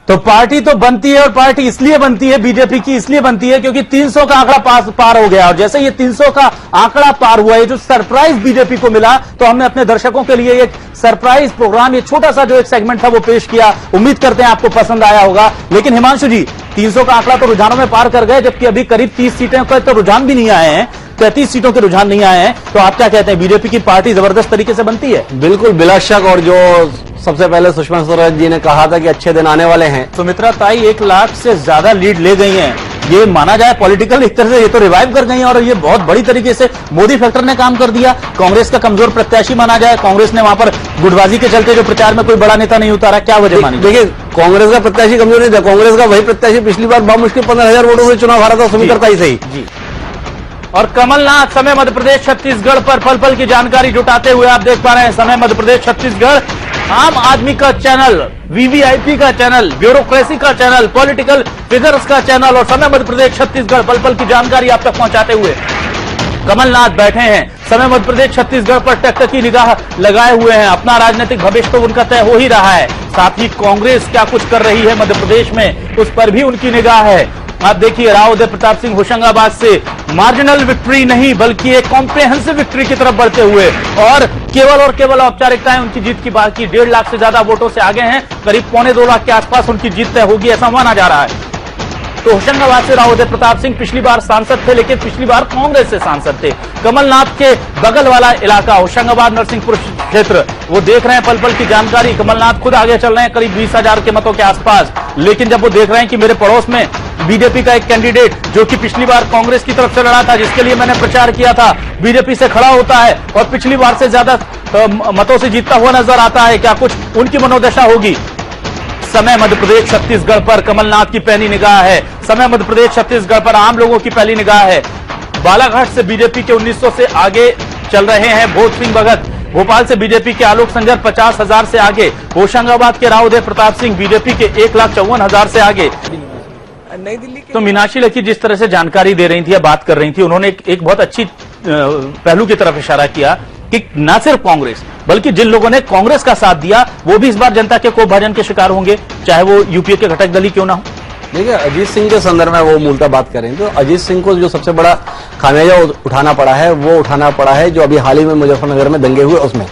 तो पार्टी तो बनती है, और पार्टी इसलिए बनती है, बीजेपी की इसलिए बनती है क्योंकि 300 का आंकड़ा पार हो गया। और जैसे ये 300 का आंकड़ा पार हुआ है, जो सरप्राइज बीजेपी को मिला, तो हमने अपने दर्शकों के लिए एक सरप्राइज प्रोग्राम, ये छोटा सा जो एक सेगमेंट था वो पेश किया। उम्मीद करते हैं आपको पसंद आया होगा। लेकिन हिमांशु जी, 300 का आंकड़ा तो रुझानों में पार कर गए, जबकि अभी करीब 30 सीटें का तो रुझान भी नहीं आए हैं, 33 सीटों के रुझान नहीं आए हैं। तो आप क्या कहते हैं, बीजेपी की पार्टी जबरदस्त तरीके से बनती है? बिल्कुल, बिला शक। और जो सबसे पहले सुषमा स्वराज जी ने कहा था कि अच्छे दिन आने वाले हैं, सुमित्रा ताई 1 लाख से ज्यादा लीड ले गई हैं। ये माना जाए पॉलिटिकल एक तरह से ये तो रिवाइव कर गई हैं, और ये बहुत बड़ी तरीके से मोदी फैक्टर ने काम कर दिया। कांग्रेस का कमजोर प्रत्याशी माना जाए, कांग्रेस ने वहां पर गुटबाजी के चलते जो प्रचार में कोई बड़ा नेता नहीं उतारा, क्या वजह मानी? देखिए, कांग्रेस का प्रत्याशी कमजोर नहीं था। कांग्रेस का वही प्रत्याशी पिछली बार बहुत मुश्किल 15,000 वोटों से चुनाव हारा था, सुमित्रा ताई से ही। और कमलनाथ समय मध्य प्रदेश छत्तीसगढ़ पर पल पल की जानकारी जुटाते हुए आप देख पा रहे हैं। समय मध्य प्रदेश छत्तीसगढ़ आम आदमी का चैनल, वीवीआईपी का चैनल, ब्यूरोक्रेसी का चैनल, पॉलिटिकल फिगर्स का चैनल, और समय मध्य प्रदेश छत्तीसगढ़ पल पल की जानकारी आप तक पहुंचाते हुए कमलनाथ बैठे हैं। समय मध्य प्रदेश छत्तीसगढ़ पर टकटकी निगाह लगाए हुए हैं। अपना राजनीतिक भविष्य तो उनका तय हो ही रहा है, साथ ही कांग्रेस क्या कुछ कर रही है मध्य प्रदेश में, उस पर भी उनकी निगाह है। आप देखिए, राव उदय प्रताप सिंह होशंगाबाद से मार्जिनल विक्ट्री नहीं बल्कि एक कॉम्प्रिहेंसिव विक्ट्री की तरफ बढ़ते हुए, और केवल औपचारिकताएं उनकी जीत की बाकी 1.5 लाख से ज्यादा वोटों से आगे हैं। करीब 1.25 लाख के आसपास उनकी जीत तय होगी, ऐसा माना जा रहा है। तो होशंगाबाद से राव उदय प्रताप सिंह पिछली बार सांसद थे, लेकिन पिछली बार कांग्रेस से सांसद थे। कमलनाथ के बगल वाला इलाका होशंगाबाद नरसिंहपुर क्षेत्र, वो देख रहे हैं पल पल की जानकारी। कमलनाथ खुद आगे चल रहे हैं करीब 20,000 के मतों के आसपास, लेकिन जब वो देख रहे हैं कि मेरे पड़ोस में बीजेपी का एक कैंडिडेट जो कि पिछली बार कांग्रेस की तरफ से लड़ा था, जिसके लिए मैंने प्रचार किया था, बीजेपी से खड़ा होता है और पिछली बार से ज्यादा मतों से जीतता हुआ नजर आता है, क्या कुछ उनकी मनोदशा होगी? समय मध्य प्रदेश छत्तीसगढ़ पर कमलनाथ की पहली निगाह है। समय मध्य प्रदेश छत्तीसगढ़ पर आम लोगों की पहली निगाह है। बालाघाट से बीजेपी के 1900 से आगे चल रहे हैं भोज सिंह भगत। भोपाल से बीजेपी के आलोक संजर 50,000 से आगे। होशंगाबाद के राव उदय प्रताप सिंह बीजेपी के 1,54,000 से आगे। नई दिल्ली के तो मीनाक्षी लेखी जिस तरह से जानकारी दे रही थी या बात कर रही थी, उन्होंने एक बहुत अच्छी पहलू की तरफ इशारा किया कि न सिर्फ कांग्रेस बल्कि जिन लोगों ने कांग्रेस का साथ दिया वो भी इस बार जनता के कोप भाजन के शिकार होंगे, चाहे वो यूपीए के घटक दल ही क्यों ना हो। देखिए, अजीत सिंह के संदर्भ में वो मूलतः बात करें तो अजीत सिंह को जो सबसे बड़ा खामियाजा उठाना पड़ा है, वो उठाना पड़ा है जो अभी हाल ही में मुजफ्फरनगर में दंगे हुए उसमें।